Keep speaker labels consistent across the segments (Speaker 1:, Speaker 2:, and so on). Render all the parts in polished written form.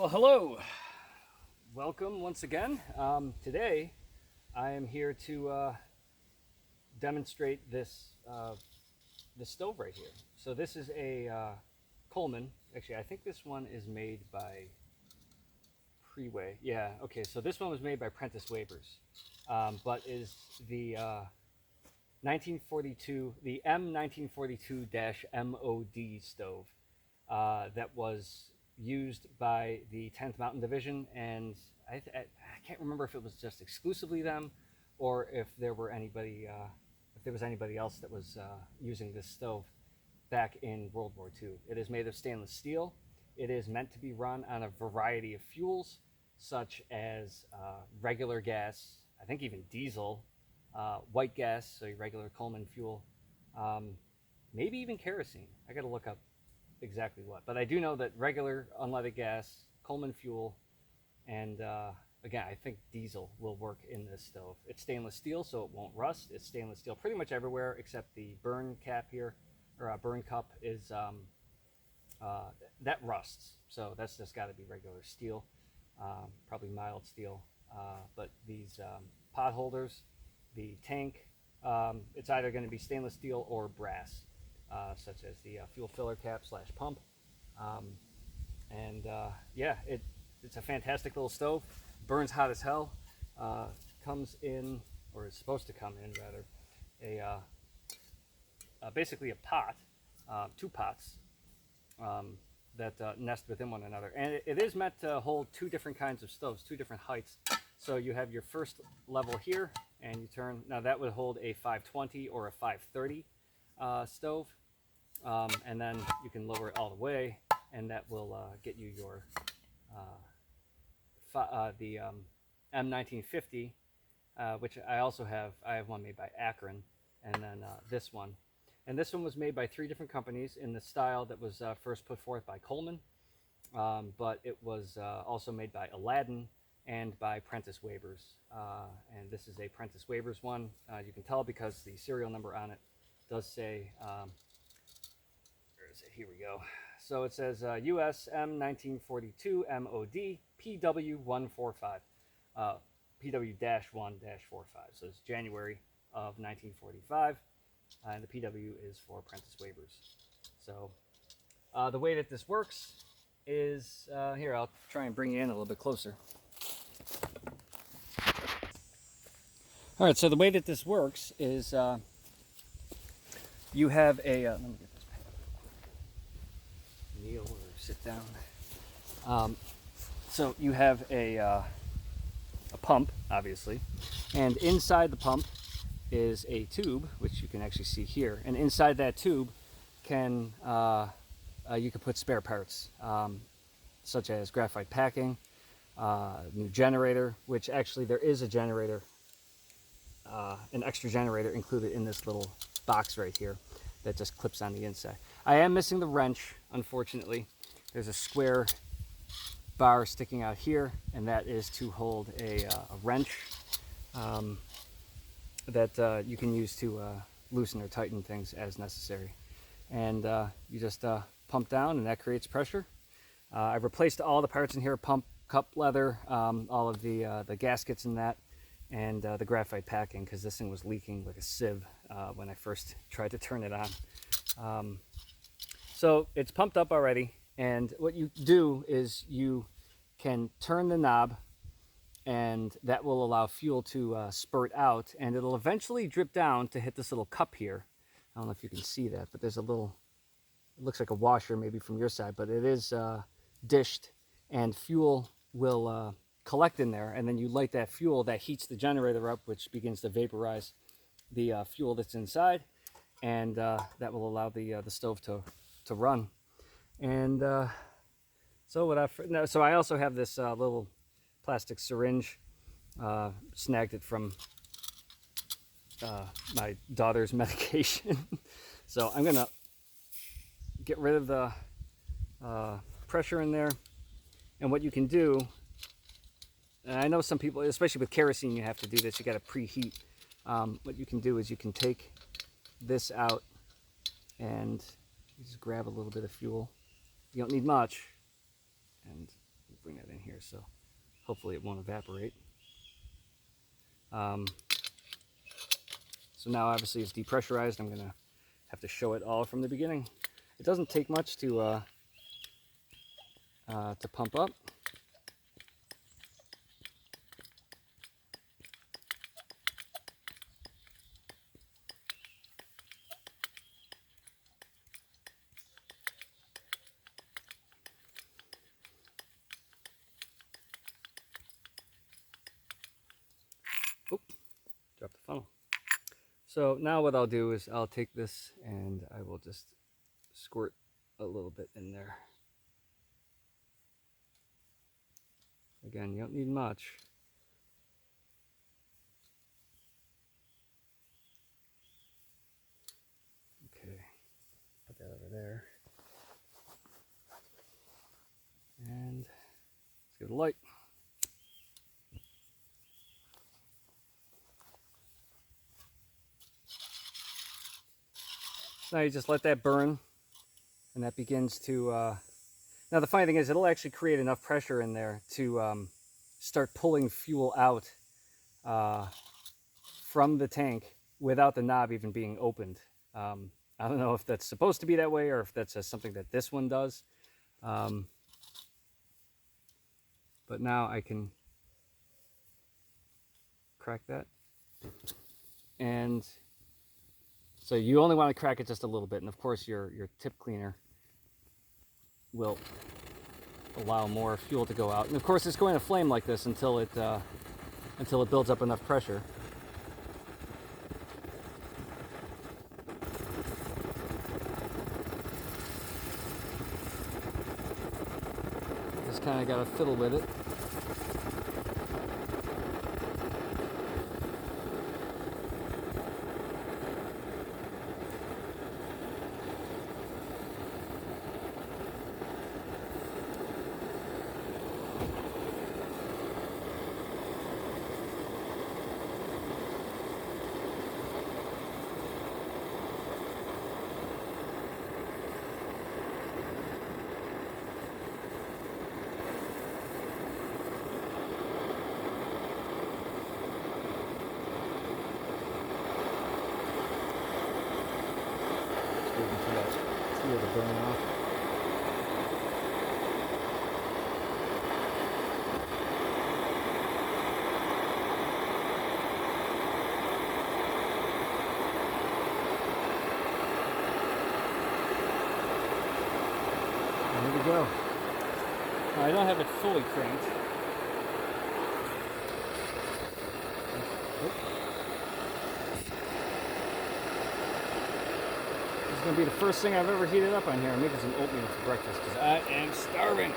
Speaker 1: Well, hello. Welcome once again. Today, I am here to demonstrate this stove right here. So this is a Coleman. Actually, I think this one is made by Preway. Yeah. Okay. So this one was made by Prentice Wafers, but is the 1942, the M-1942-MOD stove that was used by the 10th Mountain Division, and I can't remember if it was just exclusively them, or if there were anybody, if there was anybody else that was using this stove back in World War II. It is made of stainless steel. It is meant to be run on a variety of fuels, such as regular gas, I think even diesel, white gas, so your regular Coleman fuel, maybe even kerosene. I got to look up exactly what, but I do know that regular unleaded gas, Coleman fuel, and again, I think diesel will work in this stove. It's stainless steel, so it won't rust. It's stainless steel pretty much everywhere except the burn cap here, or burn cup is that rusts. So that's just got to be regular steel, probably mild steel. But these pot holders, the tank, it's either going to be stainless steel or brass, such as the fuel filler cap slash pump. Yeah, it's a fantastic little stove. Burns hot as hell. Comes in, or is supposed to come in rather, basically a pot, two pots that nest within one another. And it is meant to hold two different kinds of stoves, two different heights. So you have your first level here, and you turn, now that would hold a 520 or a 530 stove. And then you can lower it all the way, and that will get you your the M1950, which I also have. I have one made by Akron, and then this one. And this one was made by three different companies in the style that was first put forth by Coleman, but it was also made by Aladdin and by Prentice Wafers. And this is a Prentice Wafers one. You can tell because the serial number on it does say, where is it? Here we go. So it says US M1942-MOD PW145, PW-1-45. So it's January of 1945. And the PW is for Prentice Wafers. So the way that this works is, here, I'll try and bring you in a little bit closer. All right, so the way that this works is you have a, let me get this pad. Kneel or sit down. So you have a pump, obviously, and inside the pump is a tube, which you can actually see here. And inside that tube can you can put spare parts, such as graphite packing, new generator, which actually there is a generator, an extra generator included in this little box right here that just clips on the inside. I am missing the wrench, unfortunately. There's a square bar sticking out here, and that is to hold a wrench that you can use to loosen or tighten things as necessary. And you just pump down, and that creates pressure. I've replaced all the parts in here: pump, cup leather, all of the gaskets in that, and the graphite packing, because this thing was leaking like a sieve when I first tried to turn it on. So it's pumped up already, and what you do is you can turn the knob, and that will allow fuel to spurt out, and it'll eventually drip down to hit this little cup here. I don't know if you can see that, but there's a little, it looks like a washer maybe from your side, but it is dished, and fuel will collect in there, and then you light that fuel, that heats the generator up, which begins to vaporize the fuel that's inside, and that will allow the stove to run. And so I also have this little plastic syringe, snagged it from my daughter's medication. So I'm gonna get rid of the pressure in there. And what you can do, and I know some people, especially with kerosene, you have to do this, you got to preheat. What you can do is you can take this out and you just grab a little bit of fuel. You don't need much, and bring that in here, so hopefully it won't evaporate. So now obviously it's depressurized. I'm gonna have to show it all from the beginning. It doesn't take much to pump up. Oop, drop the funnel. So now what I'll do is I'll take this and I will just squirt a little bit in there. Again, you don't need much. Okay, put that over there. And let's give it a light. Now you just let that burn, and that begins to... Now the funny thing is, it'll actually create enough pressure in there to start pulling fuel out from the tank without the knob even being opened. I don't know if that's supposed to be that way or if that's something that this one does. But now I can crack that. And so you only want to crack it just a little bit, and of course your tip cleaner will allow more fuel to go out. And of course it's going to flame like this until it builds up enough pressure. Just kind of got to fiddle with it. To burn off. There we go. Now, I don't have it fully cranked. This is going to be the first thing I've ever heated up on here. I'm making some oatmeal for breakfast because I am starving.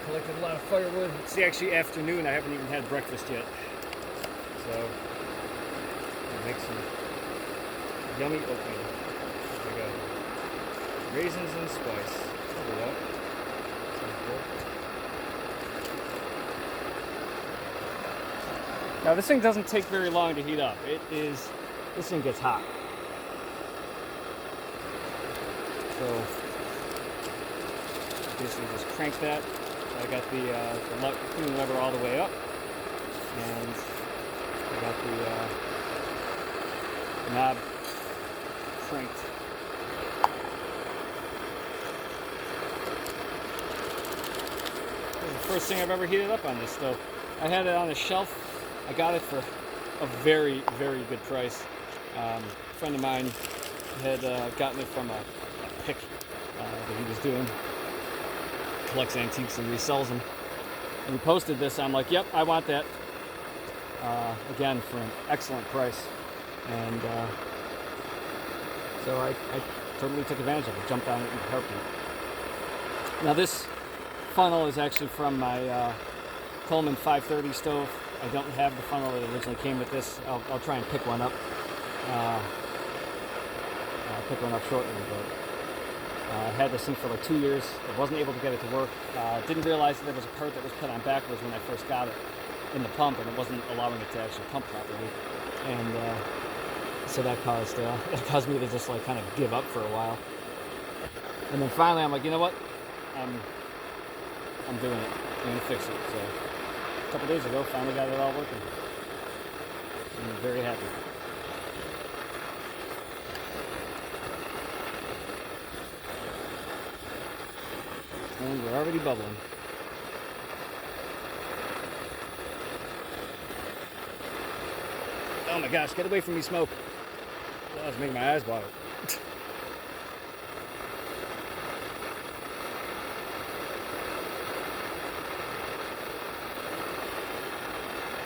Speaker 1: Collected a lot of firewood. It's actually afternoon. I haven't even had breakfast yet. So, I'll make some yummy oatmeal. There we go. Raisins and spice. Look at that. Sounds good. Now this thing doesn't take very long to heat up. This thing gets hot. So basically just crank that. I got the clean lever all the way up, and I got the knob cranked. This is the first thing I've ever heated up on this stove. I had it on a shelf. I got it for a very, very good price. A friend of mine had gotten it from a pick that he was doing. Collects antiques and resells them. And he posted this. I'm like, yep, I want that. Again, for an excellent price. And so I totally took advantage of it. Jumped on it in a heartbeat. Now this funnel is actually from my Coleman 530 stove. I don't have the funnel that originally came with this. I'll try and pick one up. I'll pick one up shortly, but I had this thing for like 2 years. I wasn't able to get it to work. Didn't realize that there was a part that was put on backwards when I first got it in the pump, and it wasn't allowing it to actually pump properly. And so that caused me to just like kind of give up for a while. And then finally I'm like, you know what?
Speaker 2: I'm doing it. I'm going to fix it. So a couple days ago, finally got it all working. I'm very happy. And we're already bubbling. Oh my gosh, get away from me, smoke. Oh, it's making my eyes water.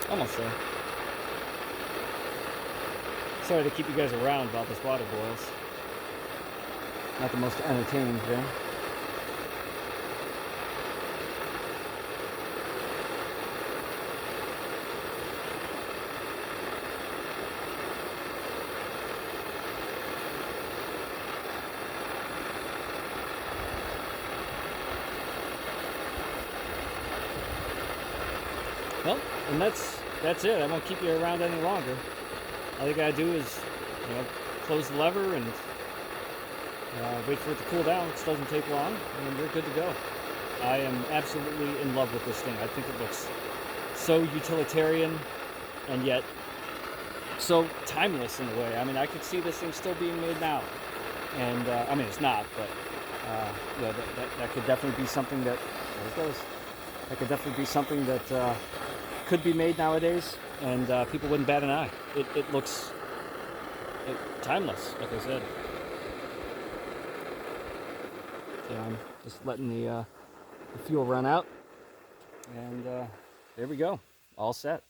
Speaker 2: Almost there. Sorry to keep you guys around while this water boils. Not the most entertaining thing. Well, and that's it. I won't keep you around any longer. All you gotta do is, close the lever and wait for it to cool down. It doesn't take long, and you're good to go. I am absolutely in love with this thing. I think it looks so utilitarian, and yet so timeless in a way. I mean, I could see this thing still being made now, and I mean, it's not, but that could definitely be something that. There it goes. That could definitely be something that could be made nowadays, and people wouldn't bat an eye. It looks timeless, like I said. So I'm just letting the fuel run out, and there we go, all set.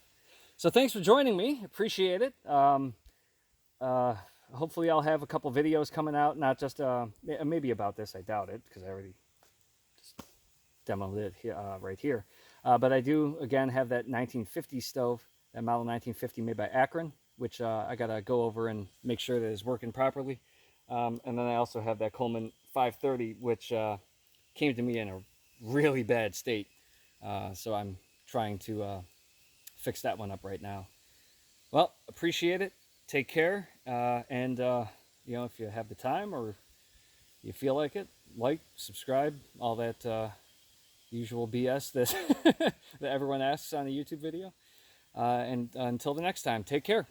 Speaker 2: So thanks for joining me. Appreciate it. Hopefully I'll have a couple videos coming out, not just maybe about this. I doubt it, because I already just demoed it right here. But I do, again, have that 1950 stove, that model 1950 made by Akron, which I got to go over and make sure that it's working properly. And then I also have that Coleman 530, which came to me in a really bad state. So I'm trying to fix that one up right now. Well, appreciate it. Take care. And, if you have the time or you feel like it, like, subscribe, all that usual BS that, that everyone asks on a YouTube video. And until the next time, take care.